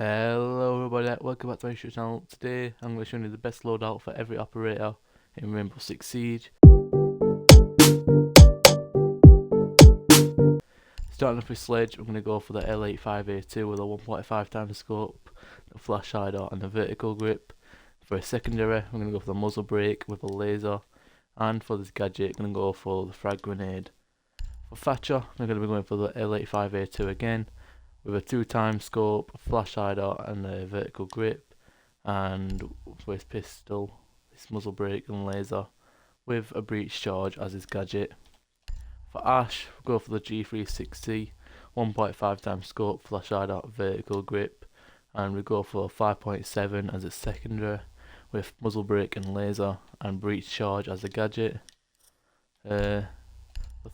Hello everybody, welcome back to my YouTube channel. Today I'm going to show you the best loadout for every operator in Rainbow Six Siege. Starting off with Sledge, we're going to go for the L8s1 with a 1.5x scope, the flash hider and the vertical grip. For a secondary, we're going to go for the muzzle brake with a laser, and for this gadget, I'm going to go for the frag grenade. For Thatcher, we're going to be going for the L8s1 again, with a 2x scope, a flash hider and a vertical grip, and for his pistol, his muzzle brake and laser, with a breach charge as his gadget. For Ash, we'll go for the G360, 1.5x scope, flash hider, vertical grip, and we go for 5.7 as its secondary, with muzzle brake and laser, and breach charge as a gadget. For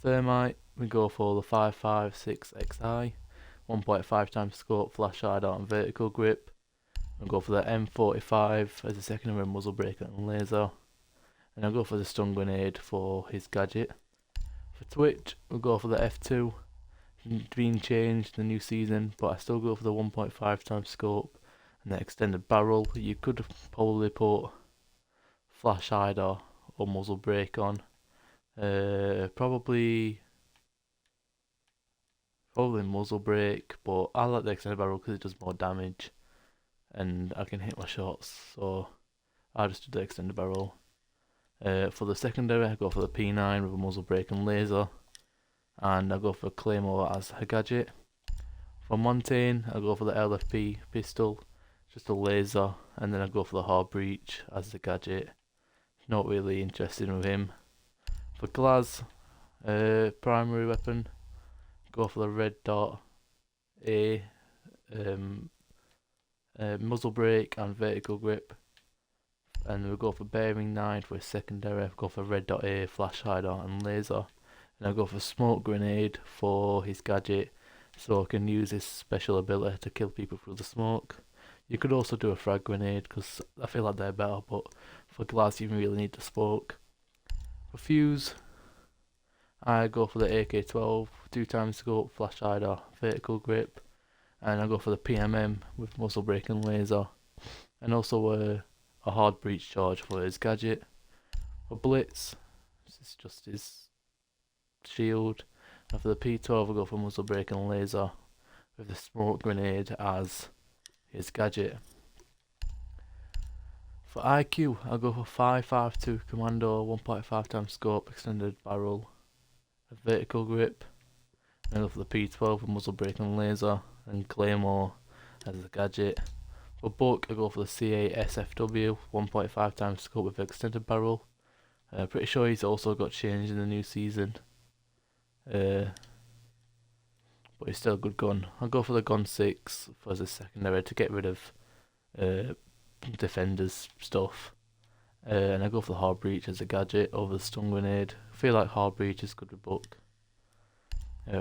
Thermite, we go for the 5.56XI, 1.5x scope, flash hider and vertical grip. I'll go for the M45 as a secondary muzzle brake and laser. And I'll go for the stun grenade for his gadget. For Twitch, we'll go for the F2. It's been changed the new season, but I still go for the 1.5x scope and the extended barrel. You could probably put flash hider or muzzle brake on. Probably muzzle brake, but I like the extended barrel because it does more damage and I can hit my shots, so I just do the extended barrel. For the secondary, I go for the P9 with a muzzle brake and laser, and I go for Claymore as a gadget. For Montaigne, I go for the LFP pistol, just a laser, and then I go for the hard breach as the gadget. Not really interested with him. For Glaz, primary weapon, go for the red dot, muzzle brake and vertical grip, and we'll go for bearing 9 for a secondary. Go for red dot A, flash hider and laser, and I'll go for smoke grenade for his gadget, so I can use his special ability to kill people through the smoke. You could also do a frag grenade because I feel like they're better, but for Glass you really need the smoke. For Fuse, I go for the AK-12, 2x scope, flash hider, vertical grip, and I go for the PMM with muzzle brake and laser, and also a hard breach charge for his gadget. For Blitz, this is just his shield, and for the P12 I go for muzzle brake and laser, with the smoke grenade as his gadget. For IQ, I'll go for 5.52 commando, 1.5x scope, extended barrel, a vertical grip, and I'll go for the P12 with muzzle brake and laser, and Claymore as a gadget. For Buck, I go for the C8 SFW, 1.5x scope with extended barrel. Pretty sure he's also got changed in the new season, but he's still a good gun. I'll go for the Gun 6 for the secondary to get rid of defenders stuff, and I go for the hard breach as a gadget over the stun grenade. I feel like hard breach is good with Buck.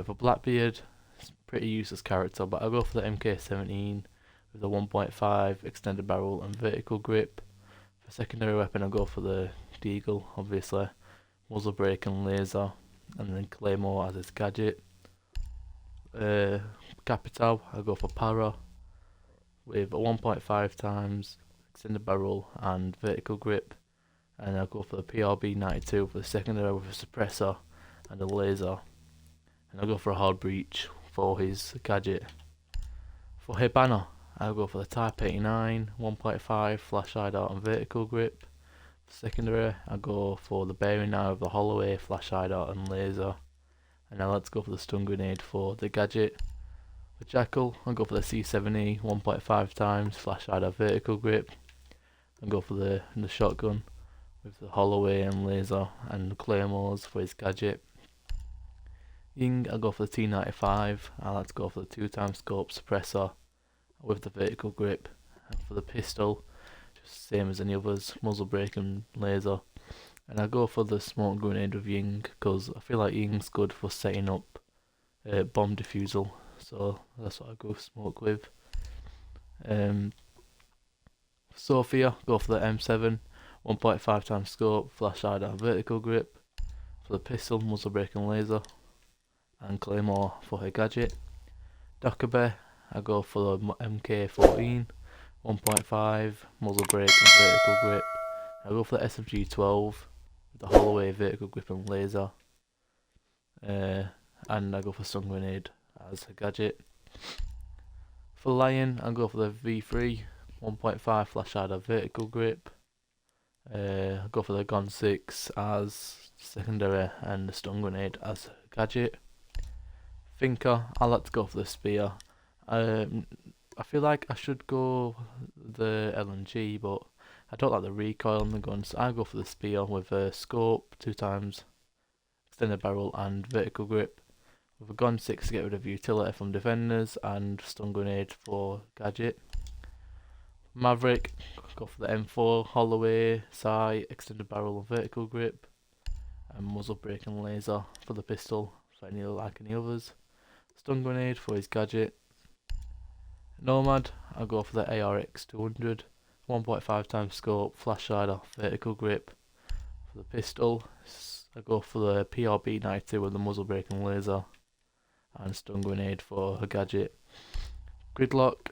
For Blackbeard, it's a pretty useless character, but I'll go for the MK17 with the 1.5 extended barrel and vertical grip. For secondary weapon, I'll go for the Deagle, obviously, muzzle brake and laser, and then Claymore as his gadget. Capital, I'll go for Para with a 1.5x extended barrel and vertical grip, and I'll go for the PRB92 for the secondary with a suppressor and a laser, and I'll go for a hard breach for his gadget. For Hibana, I'll go for the Type 89, 1.5 flash hider and vertical grip. For secondary, I'll go for the bearing 9 with the Holloway, flash hider and laser, and now let's go for the stun grenade for the gadget. For Jackal, I'll go for the C7E, 1.5x flash hider, vertical grip, and go for the shotgun with the Holloway and laser and claymores for his gadget. Ying, I'll go for the T95, and let's go for the 2x scope suppressor with the vertical grip. And for the pistol, just same as any others, muzzle brake and laser. And I'll go for the smoke grenade with Ying because I feel like Ying's good for setting up bomb defusal, so that's what I go smoke with. Sophia, go for the M7, 1.5x scope, flash hider, vertical grip. For the pistol, muzzle brake and laser, and Claymore for her gadget. Dockerby, I go for the MK14, 1.5, muzzle brake and vertical grip. I go for the SMG12, with the Holloway vertical grip and laser. And I go for stun grenade as a gadget. For Lion, I go for the V3, 1.5 flash hider vertical grip. I go for the Gon 6 as secondary and the stun grenade as a gadget. Thinker, I like to go for the spear. I feel like I should go the LNG, but I don't like the recoil on the guns. So I go for the spear with a scope, 2 times extended barrel and vertical grip. With a Gon 6 to get rid of utility from defenders and stun grenade for gadget. Maverick, go for the M4, Holloway, sight, extended barrel and vertical grip. And muzzle brake and laser for the pistol, so I need like any others. Stun grenade for his gadget. Nomad, I'll go for the ARX200, 1.5 times scope, flash hider, vertical grip. For the pistol, I go for the PRB92 with the muzzle brake and laser, and stun grenade for her gadget. Gridlock,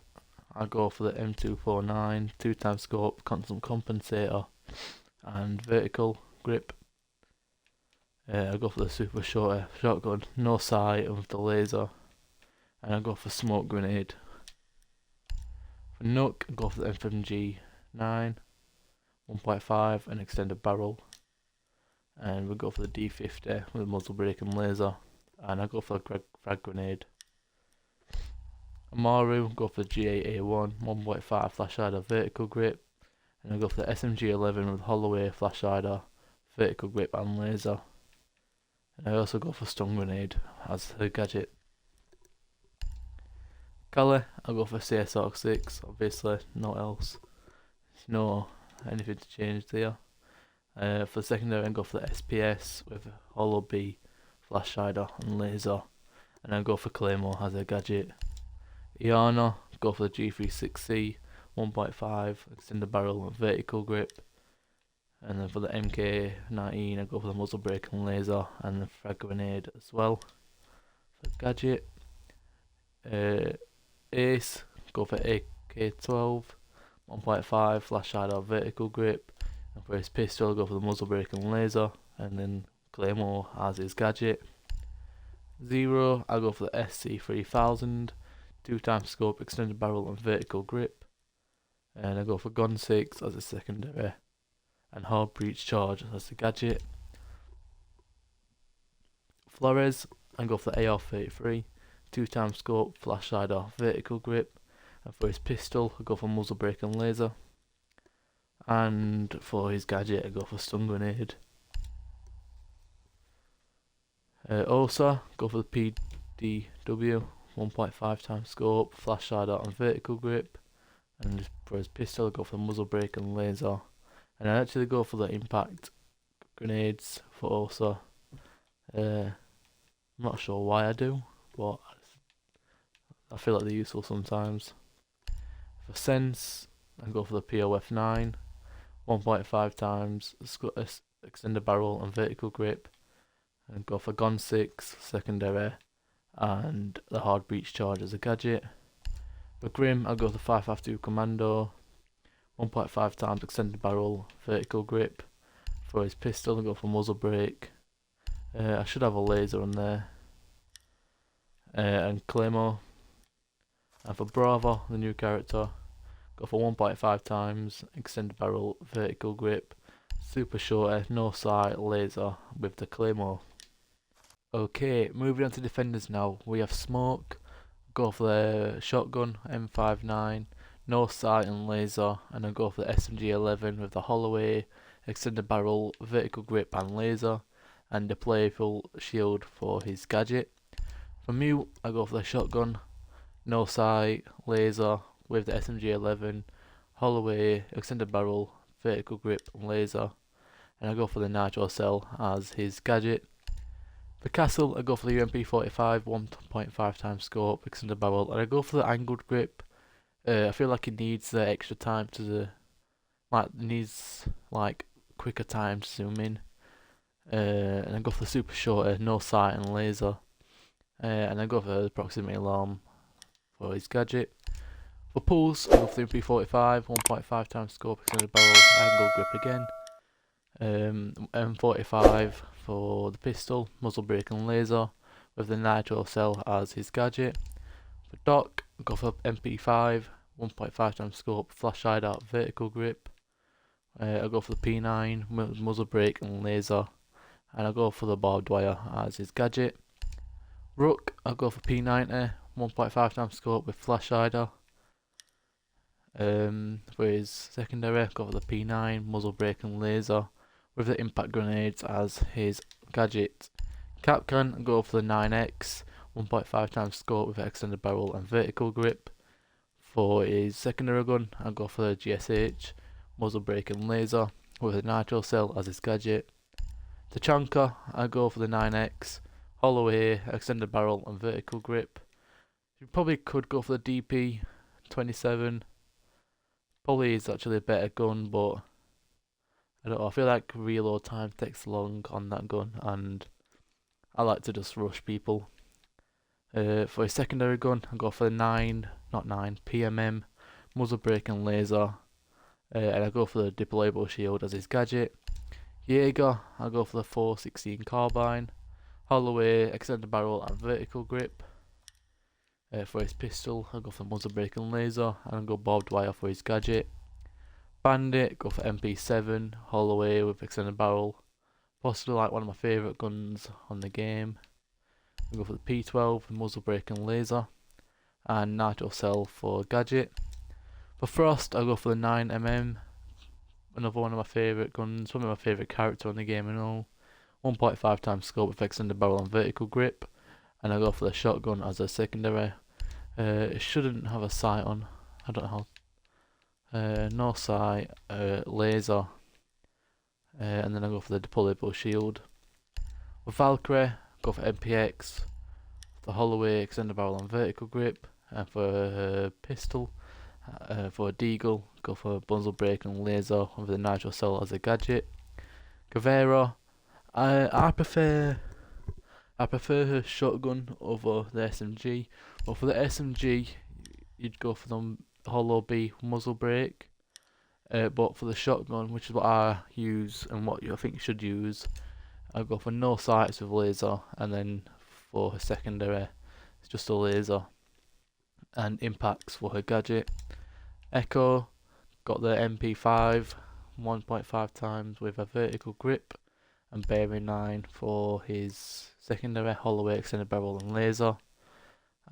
I go for the M249, 2 times scope, constant compensator, and vertical grip. I go for the super shotgun, no sight with the laser, and I go for smoke grenade. For Nook, I go for the FMG 9, 1.5 and extended barrel. And we'll go for the D50 with muzzle brake and laser. And I go for the frag grenade. Amaru, go for the G8s1, 1.5 flash hider vertical grip. And I go for the SMG11 with Holloway flash hider, vertical grip and laser. And I also go for stun grenade as her gadget. Colour, I'll go for CSR 6, obviously, not else. No anything to change there. For the secondary, I'll go for the SPS with Hollow B, flash hider and laser. And I'll go for Claymore as a gadget. Iana, go for the G36C, 1.5, extended barrel and vertical grip. And then for the MK19, I go for the muzzle brake and laser and the frag grenade as well. For the gadget. Ace, go for AK12, 1.5 flash hider vertical grip, and for his pistol go for the muzzle brake and laser, and then Claymore as his gadget. Zero, I'll go for the SC3000, 2 times scope, extended barrel and vertical grip, and I go for Gon 6 as a secondary, and hard breach charge as the gadget. Flores, I go for the AR33, 2 times scope, flash hider, vertical grip, and for his pistol I go for muzzle brake and laser, and for his gadget I go for stun grenade. Osa, go for the PDW, 1.5 times scope, flash hider and vertical grip, and for his pistol I go for muzzle brake and laser, and I actually go for the impact grenades for Osa. I'm not sure why I do, but I feel like they're useful sometimes. For Sense, I go for the POF 9, 1.5 times extended barrel and vertical grip, and go for Gon 6 secondary and the hard breach charge as a gadget. For Grim, I'll go for the 552 Commando, 1.5 times extended barrel, vertical grip. For his pistol, I'll go for muzzle brake. I should have a laser on there. And Claymore. And for Bravo, the new character, go for 1.5 times extended barrel, vertical grip, super shorty, no sight, laser with the Claymore. Okay, moving on to defenders now. We have Smoke, go for the shotgun, M59, no sight and laser, and then go for the SMG11 with the Holloway, extended barrel, vertical grip and laser, and the playful shield for his gadget. For Mute, I go for the shotgun, no sight, laser with the SMG11, Holloway, extended barrel, vertical grip and laser, and I go for the Nitro Cell as his gadget. For Castle, I go for the UMP45, 1.5 times scope, extended barrel, and I go for the angled grip. I feel like it needs the extra time to needs quicker time to zoom in. And I go for the super shorter, no sight and laser. And I go for the proximity alarm for his gadget. For pulls, I go for the MP45, 1.5 times scope, extended barrel, angle grip again. M45 for the pistol, muzzle brake and laser, with the nitro cell as his gadget. For Doc, I go for MP5, 1.5 times scope, flash hideout, vertical grip. I go for the P9, muzzle brake and laser, and I go for the barbed wire as his gadget. Rook, I go for P90, 1.5 times scope with flash hider. For his secondary, I go for the P9, muzzle brake and laser, with the impact grenades as his gadget. Capcan, I go for the 9X, 1.5 times scope with extended barrel and vertical grip. For his secondary gun, I go for the GSH, muzzle brake and laser, with a nitro cell as his gadget. Tachanka, I go for the 9X, hollow A, extended barrel and vertical grip. You probably could go for the DP27. Probably is actually a better gun, but I don't know, I feel like reload time takes long on that gun, and I like to just rush people. For a secondary gun, I go for the PMM, muzzle brake and laser, and I go for the deployable shield as his gadget. Jaeger, I go for the 416 carbine, hollow A, extended barrel and vertical grip. For his pistol, I go for muzzle brake and laser, and I go barbed wire for his gadget. Bandit, go for MP7, hollow A with extended barrel, possibly like one of my favourite guns on the game. I go for the P12, muzzle brake and laser, and nitro cell for gadget. For Frost, I go for the 9mm, another one of my favourite guns, probably my favourite character on the game and all. 1.5 times scope with extended barrel and vertical grip, and I go for the shotgun as a secondary. It shouldn't have a sight on, I don't know how. No sight, laser, and then I go for the deployable shield. With Valkyrie, go for MPX, the hollow A, extended barrel and vertical grip, and for her pistol, for a Deagle, go for muzzle brake and laser with the nitro cell as a gadget. Guevara, I prefer her shotgun over the SMG, but for the SMG, you'd go for the hollow B muzzle brake. But for the shotgun, which is what I use and what I think you should use, I go for no sights with laser, and then for her secondary, it's just a laser, and impacts for her gadget. Echo, got the MP5, 1.5 times with a vertical grip, and bearing 9 for his secondary, hollow A, extended barrel and laser,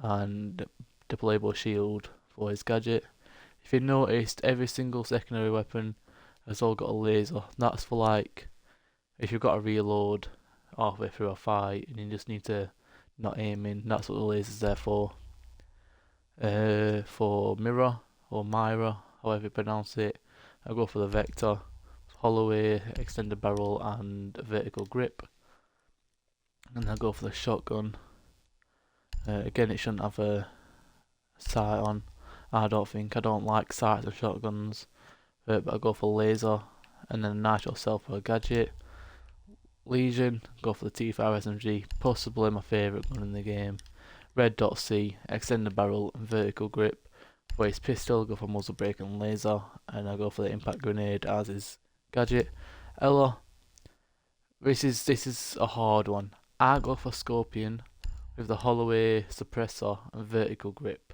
and deployable shield for his gadget. If you noticed, every single secondary weapon has all got a laser. That's for like, if you've got to reload halfway through a fight and you just need to not aim in, that's what the laser's there for. For Mirror, or Myra, however you pronounce it, I go for the Vector, hollow A, extended barrel and vertical grip. And I go for the shotgun. Again, it shouldn't have a sight on. I don't like sights of shotguns, but I go for laser, and then nitro cell for a gadget. Legion, go for the T5 SMG, possibly my favourite gun in the game. Red Dot C, extended barrel and vertical grip. For his pistol, go for muzzle brake and laser, and I go for the impact grenade as his gadget. Ella, this is a hard one. I go for Scorpion with the hollow A, suppressor and vertical grip.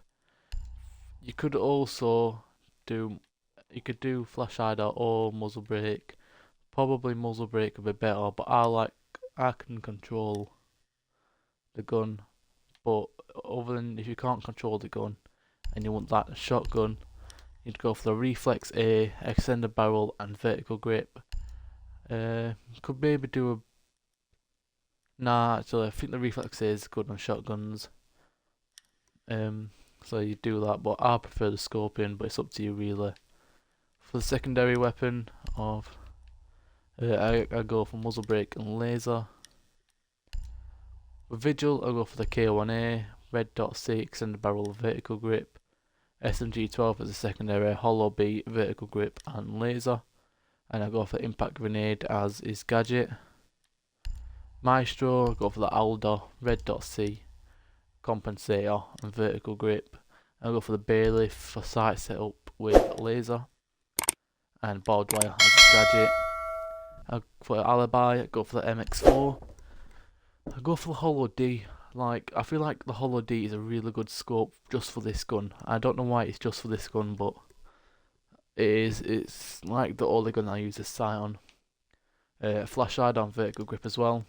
You could also do flash hider or muzzle brake. Probably muzzle brake would be better, but I can control the gun. But other than, if you can't control the gun and you want that shotgun, you'd go for the Reflex A, extended barrel and vertical grip. Could maybe do a... Nah, actually I think the Reflex A is good on shotguns. So you do that, but I prefer the Scorpion, but it's up to you really. For the secondary weapon of... I go for muzzle brake and laser. For Vigil, I go for the K1A, Red Dot C, extended barrel, vertical grip. SMG12 as a secondary, hollow B, vertical grip and laser. And I go for impact grenade as his gadget. Maestro, I go for the Alder, Red Dot C, compensator and vertical grip. I'll go for the bailiff for sight setup with laser and barbed wire as a gadget. I'll for the alibi, I'll go for the MX4. I'll go for the Holo D. Like, I feel like the Holo D is a really good scope just for this gun. I don't know why it's just for this gun, but it is. It's like the only gun I use this sight on. Flash side on vertical grip as well.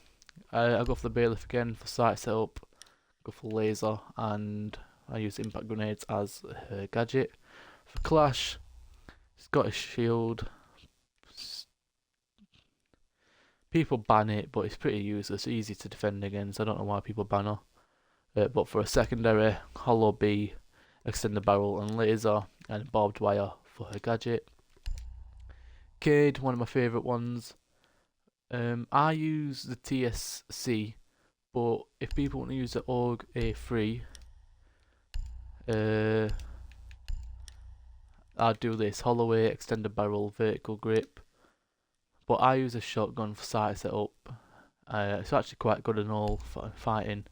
I'll go for the bailiff again for sight setup. Go for laser, and I use impact grenades as a gadget. For clash, it's got a shield. People ban it, but it's pretty useless, easy to defend against. I don't know why people ban her. But for a secondary, Holo B, extended barrel and laser, and barbed wire for her gadget. Cade, one of my favourite ones. I use the TSC, but if people want to use the AUG A3, I'll do this, Holloway, extended barrel, vertical grip. But I use a shotgun for sight setup. It's actually quite good and all for fighting.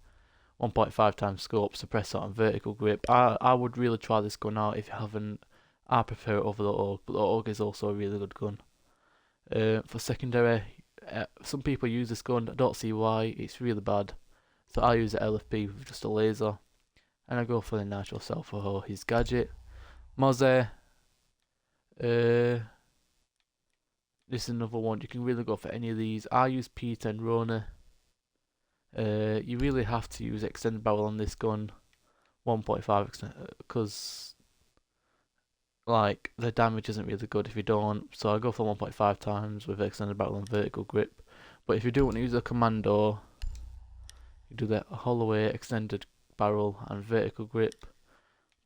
1.5 times scope, suppressor and vertical grip. I would really try this gun out if you haven't. I prefer it over the AUG, but the AUG is also a really good gun. For secondary, some people use this gun. I don't see why. It's really bad. So I use the LFP with just a laser. And I go for the natural self for his gadget. Mozzie. This is another one. You can really go for any of these. I use P10 Rona. You really have to use extended barrel on this gun. 1.5 extend, because like the damage isn't really good if you don't. So I go for 1.5 times with extended barrel and vertical grip. But if you do want to use a commando, you do the Holloway extended barrel and vertical grip.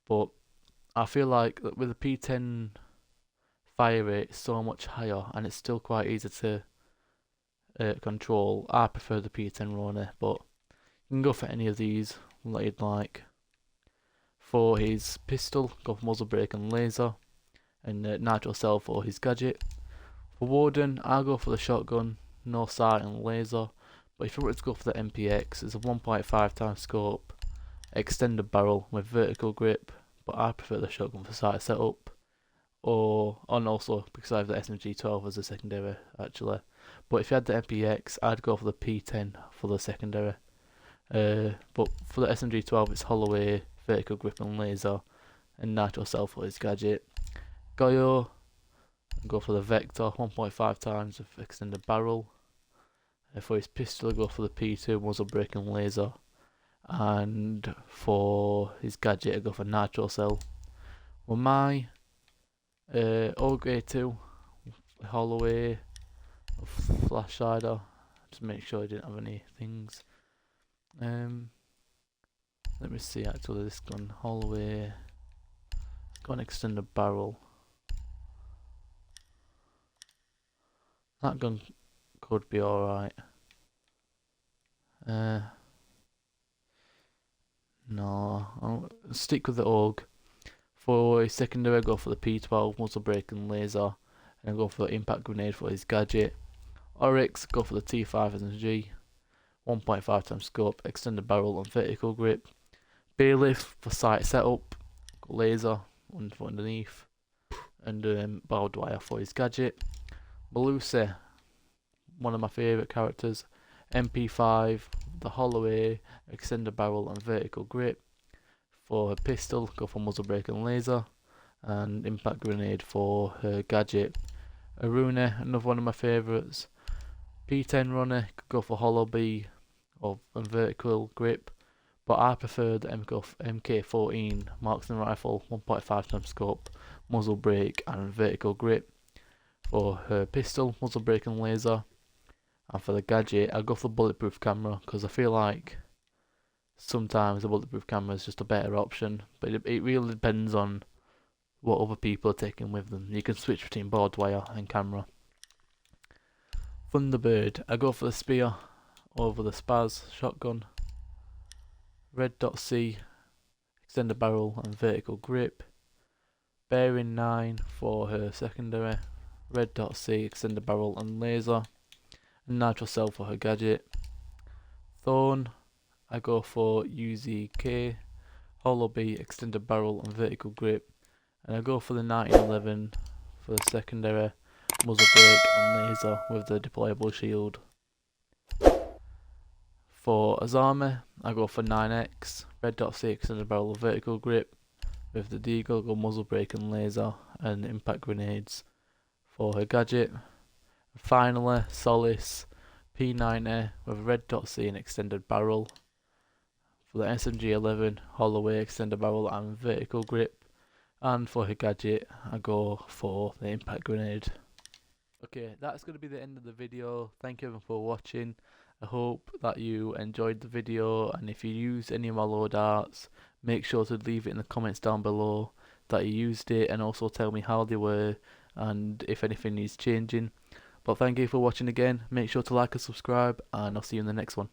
But I feel like with the P10 fire rate is so much higher, and it's still quite easy to control. I prefer the P10 Rona, but you can go for any of these that you'd like. For his pistol, go for muzzle brake and laser, and nitro cell for his gadget. For Warden, I'll go for the shotgun, no sight and laser. But if you want to go for the MPX, it's a 1.5 times scope, extended barrel with vertical grip. But I prefer the shotgun for sight setup. And also because I have the SMG12 as a secondary actually. But if you had the MPX, I'd go for the P10 for the secondary. But for the SMG12, it's Holloway, vertical grip and laser, and nitro cell for his gadget. Goyo, go for the Vector, 1.5 times with extended barrel. For his pistol, go for the P2 muzzle brake and laser. And for his gadget, I go for nitro cell. Well, my AUG A2, Holloway, flash hider. Just make sure I didn't have any things. Let me see actually this gun, Holloway, got an extended barrel. That gun could be alright. No, I'll stick with the AUG. For his secondary, I go for the P12 muzzle brake and laser, and I go for the impact grenade for his gadget. Oryx, go for the T5 SMG, 1.5 times scope, extended barrel and vertical grip. Bailiff for sight setup, got laser underneath, and barbed wire for his gadget. Belusi, one of my favourite characters, MP5, the Holloway, extended barrel and vertical grip. For her pistol, go for muzzle brake and laser, and impact grenade for her gadget. Aruna, another one of my favourites. P10 runner, could go for hollow B and vertical grip, but I prefer the MK14 marksman rifle, 1.5 times scope, muzzle brake and vertical grip. For her pistol, muzzle brake and laser, and for the gadget, I'll go for the bulletproof camera because I feel like sometimes the bulletproof camera is just a better option, but it really depends on what other people are taking with them. You can switch between barbed wire and camera. Thunderbird, I go for the spear over the Spaz shotgun. Red dot C, extended barrel and vertical grip. Bearing 9 for her secondary. Red dot C, extended barrel and laser. And nitro cell for her gadget. Thorn, I go for UZK, hollow B, extended barrel and vertical grip. And I go for the 1911 for the secondary, muzzle brake and laser with the deployable shield. For Azami, I go for 9X, red dot C extended barrel vertical grip with the deagle, muzzle brake and laser and impact grenades. For her gadget, finally Solace P90 with a red dot C and extended barrel. For the SMG11, hollow A extended barrel and vertical grip. And for her gadget, I go for the impact grenade. Okay, that's going to be the end of the video. Thank you everyone for watching. I hope that you enjoyed the video, and if you used any of my loadouts, make sure to leave it in the comments down below that you used it, and also tell me how they were and if anything needs changing. But thank you for watching again. Make sure to like and subscribe, and I'll see you in the next one.